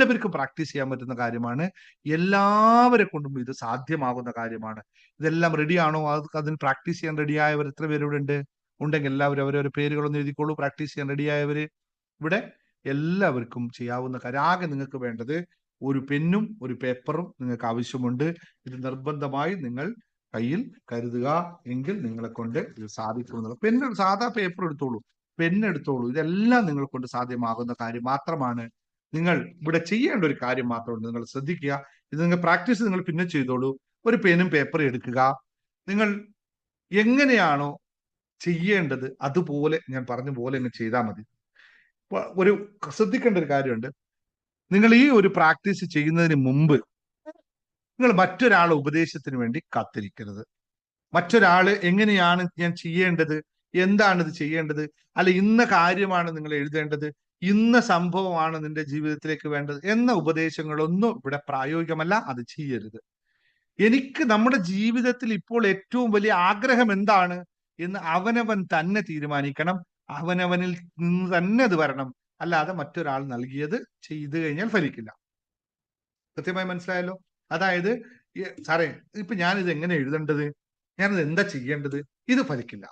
എല്ലാവർക്കും പ്രാക്ടീസ് ചെയ്യാൻ പറ്റുന്ന കാര്യമാണ്. എല്ലാവരെ കൊണ്ടും ഇത് സാധ്യമാകുന്ന കാര്യമാണ്. ഇതെല്ലാം റെഡിയാണോ? അതിന് പ്രാക്ടീസ് ചെയ്യാൻ റെഡിയായവർ എത്ര പേരിവിടെ ഉണ്ട്? ഉണ്ടെങ്കിൽ എല്ലാവരും അവരവരുടെ പേരുകളൊന്നും എഴുതിക്കോളൂ. പ്രാക്ടീസ് ചെയ്യാൻ റെഡിയായവര് ഇവിടെ. എല്ലാവർക്കും ചെയ്യാവുന്ന കാര്യം. ആകെ നിങ്ങൾക്ക് വേണ്ടത് ഒരു പെന്നും ഒരു പേപ്പറും നിങ്ങൾക്ക് ആവശ്യമുണ്ട്. ഇത് നിർബന്ധമായി നിങ്ങൾ കയ്യിൽ കരുതുക. എങ്കിൽ നിങ്ങളെ കൊണ്ട് ഇത് സാധിക്കുമെന്നുള്ള. പെണ്ണ്, സാധാ പേപ്പർ എടുത്തോളൂ, പെണ്ണെടുത്തോളൂ. ഇതെല്ലാം നിങ്ങളെ കൊണ്ട് സാധ്യമാകുന്ന കാര്യം മാത്രമാണ്. നിങ്ങൾ ഇവിടെ ചെയ്യേണ്ട ഒരു കാര്യം മാത്രമുണ്ട്. നിങ്ങൾ ശ്രദ്ധിക്കുക. ഇത് നിങ്ങൾ പ്രാക്ടീസ് നിങ്ങൾ പിന്നെ ചെയ്തോളൂ. ഒരു പെനും പേപ്പറും എടുക്കുക. നിങ്ങൾ എങ്ങനെയാണോ ചെയ്യേണ്ടത് അതുപോലെ ഞാൻ പറഞ്ഞ പോലെ അങ്ങ് ചെയ്താൽ മതി. ഒരു ശ്രദ്ധിക്കേണ്ട ഒരു കാര്യമുണ്ട്. നിങ്ങൾ ഈ ഒരു പ്രാക്ടീസ് ചെയ്യുന്നതിന് മുമ്പ് നിങ്ങൾ മറ്റൊരാളെ ഉപദേശത്തിന് വേണ്ടി കാത്തിരിക്കരുത്. മറ്റൊരാള് എങ്ങനെയാണ് ഞാൻ ചെയ്യേണ്ടത്, എന്താണ് ഇത് ചെയ്യേണ്ടത്, അല്ല ഇന്ന കാര്യമാണ് നിങ്ങൾ എഴുതേണ്ടത്, ഇന്ന സംഭവമാണ് നിന്റെ ജീവിതത്തിലേക്ക് വേണ്ടത് എന്ന ഉപദേശങ്ങളൊന്നും ഇവിടെ പ്രായോഗികമല്ല. അത് ചെയ്യരുത്. എനിക്ക് നമ്മുടെ ജീവിതത്തിൽ ഇപ്പോൾ ഏറ്റവും വലിയ ആഗ്രഹം എന്താണ് എന്ന് അവനവൻ തന്നെ തീരുമാനിക്കണം. അവനവനിൽ നിന്ന് തന്നെ അത് വരണം. അല്ലാതെ മറ്റൊരാൾ നൽകിയത് ചെയ്തു കഴിഞ്ഞാൽ ഫലിക്കില്ല. കൃത്യമായി മനസ്സിലായല്ലോ? അതായത് സാറേ ഇപ്പൊ ഞാനിത് എങ്ങനെ എഴുതേണ്ടത്, ഞാനിത് എന്താ ചെയ്യേണ്ടത്, ഇത് ഫലിക്കില്ല.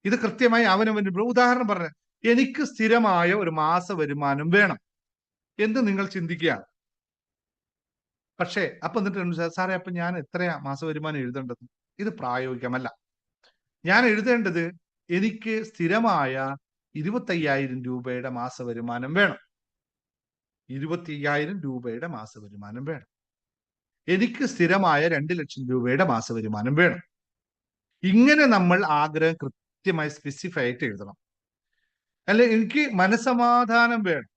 ഇത് കൃത്യമായി അവനവൻ. ഉദാഹരണം പറഞ്ഞ, എനിക്ക് സ്ഥിരമായ ഒരു മാസ വരുമാനം വേണം എന്ന് നിങ്ങൾ ചിന്തിക്കുകയാണ്. പക്ഷേ അപ്പൊ എന്നിട്ട് സാറേ അപ്പൊ ഞാൻ എത്രയാ മാസ വരുമാനം എഴുതേണ്ടത്? ഇത് പ്രായോഗികമല്ല. ഞാൻ എഴുതേണ്ടത് എനിക്ക് സ്ഥിരമായ 25,000 രൂപയുടെ മാസ വരുമാനം വേണം. 25,000 രൂപയുടെ മാസ വരുമാനം വേണം. എനിക്ക് സ്ഥിരമായ 2 ലക്ഷം രൂപയുടെ മാസ വരുമാനം വേണം. ഇങ്ങനെ നമ്മൾ ആഗ്രഹം കൃത്യമായി സ്പെസിഫൈ ആയിട്ട് എഴുതണം. അല്ലെ, എനിക്ക് മനസമാധാനം വേണം.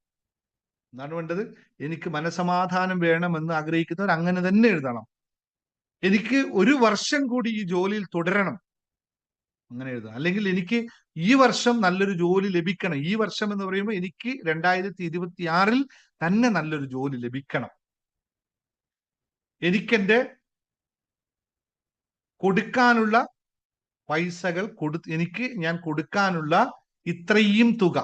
എന്താണ് വേണ്ടത്? എനിക്ക് മനസമാധാനം വേണമെന്ന് ആഗ്രഹിക്കുന്നവർ അങ്ങനെ തന്നെ എഴുതണം. എനിക്ക് 1 വർഷം കൂടി ഈ ജോലിയിൽ തുടരണം, അങ്ങനെ എഴുതണം. അല്ലെങ്കിൽ എനിക്ക് ഈ വർഷം നല്ലൊരു ജോലി ലഭിക്കണം. ഈ വർഷം എന്ന് പറയുമ്പോൾ എനിക്ക് 2026 തന്നെ നല്ലൊരു ജോലി ലഭിക്കണം. എനിക്കെന്റെ കൊടുക്കാനുള്ള പൈസകൾ എനിക്ക് ഞാൻ കൊടുക്കാനുള്ള ഇത്രയും തുക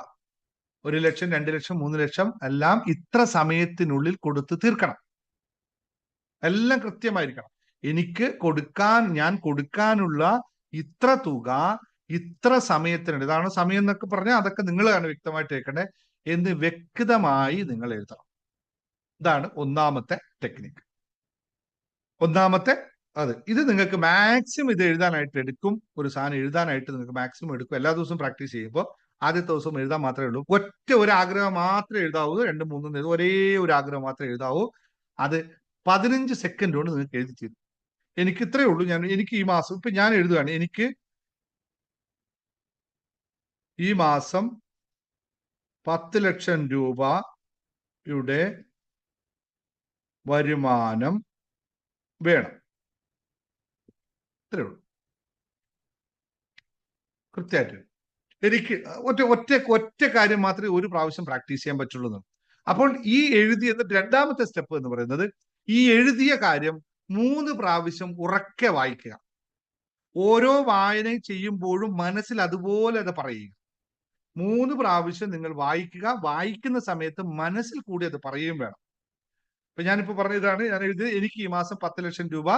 1 ലക്ഷം, 2 ലക്ഷം, 3 ലക്ഷം എല്ലാം ഇത്ര സമയത്തിനുള്ളിൽ കൊടുത്ത് തീർക്കണം. എല്ലാം കൃത്യമായിരിക്കണം. ഞാൻ കൊടുക്കാനുള്ള ഇത്ര തുക ഇത്ര സമയത്തിനുണ്ട്. ഇതാണ് സമയം എന്നൊക്കെ പറഞ്ഞാൽ അതൊക്കെ നിങ്ങളാണ് വ്യക്തമായിട്ട് കേൾക്കണ്ടേ എന്ന് വ്യക്തമായി നിങ്ങൾ എഴുതണം. ഇതാണ് ഒന്നാമത്തെ ടെക്നിക്ക്. ഒന്നാമത്തെ ഇത് നിങ്ങൾക്ക് മാക്സിമം ഇത് എഴുതാനായിട്ട് എടുക്കും. ഒരു സാധനം എഴുതാനായിട്ട് നിങ്ങൾക്ക് മാക്സിമം എടുക്കും. എല്ലാ ദിവസവും പ്രാക്ടീസ് ചെയ്യുമ്പോൾ ആദ്യത്തെ ദിവസം എഴുതാൻ മാത്രമേ ഉള്ളൂ. ഒരു ആഗ്രഹം മാത്രമേ എഴുതാവൂ. 2, 3 ഒരേ ഒരു ആഗ്രഹം മാത്രമേ എഴുതാവൂ. അത് 15 സെക്കൻഡ് കൊണ്ട് നിങ്ങൾക്ക് എഴുതി തീരും. എനിക്ക് ഇത്രയേ ഉള്ളൂ. എനിക്ക് ഈ മാസം ഇപ്പൊ ഞാൻ എഴുതുകയാണ്, എനിക്ക് ഈ മാസം 10 ലക്ഷം രൂപയുടെ വരുമാനം വേണം. ഇത്രയേ ഉള്ളൂ. കൃത്യമായിട്ട് എനിക്ക് ഒറ്റ കാര്യം മാത്രമേ ഒരു പ്രാവശ്യം പ്രാക്ടീസ് ചെയ്യാൻ പറ്റുള്ളൂ. അപ്പോൾ ഈ എഴുതിയത് രണ്ടാമത്തെ സ്റ്റെപ്പ് എന്ന് പറയുന്നത്, ഈ എഴുതിയ കാര്യം 3 പ്രാവശ്യം ഉറക്കെ വായിക്കുക. ഓരോ വായന ചെയ്യുമ്പോഴും മനസ്സിൽ അതുപോലെ അത് പറയുക. 3 പ്രാവശ്യം നിങ്ങൾ വായിക്കുക. വായിക്കുന്ന സമയത്ത് മനസ്സിൽ കൂടി അത് പറയുകയും വേണം. ഇപ്പൊ ഞാനിപ്പോ പറഞ്ഞതാണ്, ഞാൻ എഴുതിയത് എനിക്ക് ഈ മാസം 10 ലക്ഷം രൂപ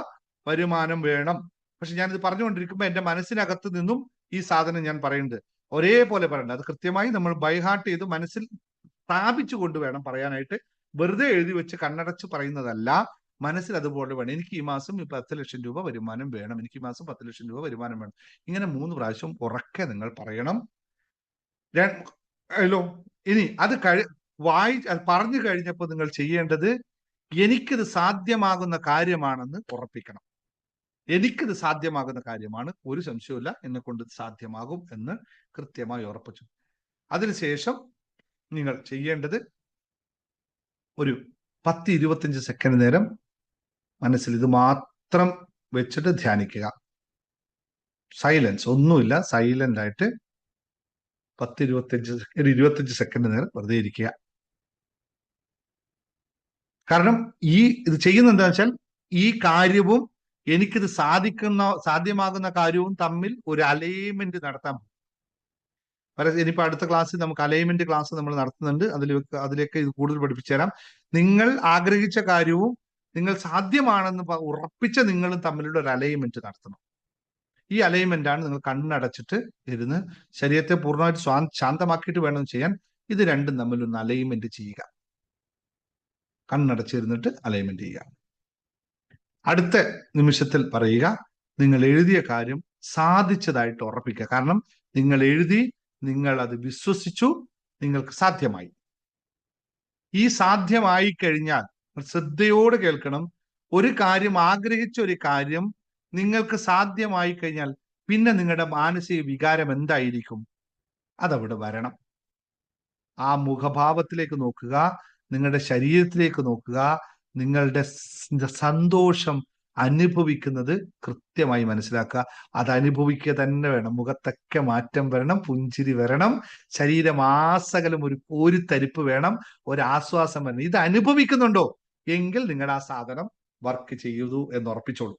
വരുമാനം വേണം. പക്ഷെ ഞാനിത് പറഞ്ഞുകൊണ്ടിരിക്കുമ്പോൾ എന്റെ മനസ്സിനകത്ത് നിന്നും ഈ സാധനം ഞാൻ പറയുന്നത് ഒരേപോലെ പറയണ്ട. അത് കൃത്യമായി നമ്മൾ ബൈഹാർട്ട് ചെയ്ത് മനസ്സിൽ സ്ഥാപിച്ചു കൊണ്ട് വേണം പറയാനായിട്ട്. വെറുതെ എഴുതി വെച്ച് കണ്ണടച്ച് പറയുന്നതല്ല. മനസ്സിൽ അതുപോലെ വേണം. എനിക്ക് ഈ മാസം 10 ലക്ഷം രൂപ വരുമാനം വേണം. എനിക്ക് ഈ മാസം 10 ലക്ഷം രൂപ വരുമാനം വേണം. ഇങ്ങനെ 3 പ്രാവശ്യം ഉറക്കെ നിങ്ങൾ പറയണം. ഇനി അത് പറഞ്ഞു കഴിഞ്ഞപ്പോൾ നിങ്ങൾ ചെയ്യേണ്ടത്, എനിക്കിത് സാധ്യമാകുന്ന കാര്യമാണെന്ന് ഉറപ്പിക്കണം. എനിക്കിത് സാധ്യമാകുന്ന കാര്യമാണ്, ഒരു സംശയവുമില്ല, എന്നെ കൊണ്ട് സാധ്യമാകും എന്ന് കൃത്യമായി ഉറപ്പിച്ചു. അതിനുശേഷം നിങ്ങൾ ചെയ്യേണ്ടത് ഒരു 10-25 സെക്കൻഡ് നേരം മനസ്സിൽ ഇത് മാത്രം വെച്ചിട്ട് ധ്യാനിക്കുക. സൈലൻസ്, ഒന്നുമില്ല, സൈലന്റ് ആയിട്ട് 10-25 സെക്കൻഡ് നേരം വെറുതെ ഇരിക്കുക. കാരണം ഇത് ചെയ്യുന്ന എന്താ വെച്ചാൽ, ഈ കാര്യവും എനിക്കിത് സാധ്യമാകുന്ന കാര്യവും തമ്മിൽ ഒരു അലൈൻമെന്റ് നടത്താൻ. ഇനിയിപ്പോ അടുത്ത ക്ലാസ്സിൽ നമുക്ക് അലൈൻമെന്റ് ക്ലാസ് നമ്മൾ നടത്തുന്നുണ്ട്. അതിലേക്ക് ഇത് കൂടുതൽ പഠിപ്പിച്ചു തരാം. നിങ്ങൾ ആഗ്രഹിച്ച കാര്യവും നിങ്ങൾ സാധ്യമാണെന്ന് ഉറപ്പിച്ച നിങ്ങളും തമ്മിലുള്ള ഒരു അലൈൻമെന്റ് നടത്തണം. ഈ അലൈൻമെന്റ് ആണ് നിങ്ങൾ കണ്ണടച്ചിട്ട് ഇരുന്ന് ശരീരത്തെ പൂർണ്ണമായിട്ട് ശാന്തമാക്കിയിട്ട് വേണം ചെയ്യാൻ. ഇത് രണ്ടും തമ്മിലൊന്ന് അലൈൻമെന്റ് ചെയ്യുക. കണ്ണടച്ചിരുന്നിട്ട് അലൈൻമെന്റ് ചെയ്യുക. അടുത്ത നിമിഷത്തിൽ പറയുക, നിങ്ങൾ എഴുതിയ കാര്യം സാധിച്ചതായിട്ട് ഉറപ്പിക്കുക. കാരണം നിങ്ങൾ എഴുതി, നിങ്ങൾ അത് വിശ്വസിച്ചു, നിങ്ങൾക്ക് സാധ്യമായി. ഈ സാധ്യമായി കഴിഞ്ഞാൽ ശ്രദ്ധയോടെ കേൾക്കണം. ഒരു കാര്യം, ആഗ്രഹിച്ച ഒരു കാര്യം നിങ്ങൾക്ക് സാധ്യമായി കഴിഞ്ഞാൽ പിന്നെ നിങ്ങളുടെ മാനസിക വികാരം എന്തായിരിക്കും? അതവിടെ വരണം. ആ മുഖഭാവത്തിലേക്ക് നോക്കുക, നിങ്ങളുടെ ശരീരത്തിലേക്ക് നോക്കുക. നിങ്ങളുടെ സന്തോഷം അനുഭവിക്കുന്നത് കൃത്യമായി മനസ്സിലാക്കുക. അത് അനുഭവിക്കുക തന്നെ വേണം. മുഖത്തൊക്കെ മാറ്റം വരണം, പുഞ്ചിരി വരണം, ശരീരമാസകലം ഒരു കോരിത്തരിപ്പ് വേണം, ഒരു ആശ്വാസം വരണം. ഇത് അനുഭവിക്കുന്നുണ്ടോ എങ്കിൽ നിങ്ങളുടെ ആ സാധനം വർക്ക് ചെയ്യൂ എന്ന് ഉറപ്പിച്ചോളൂ.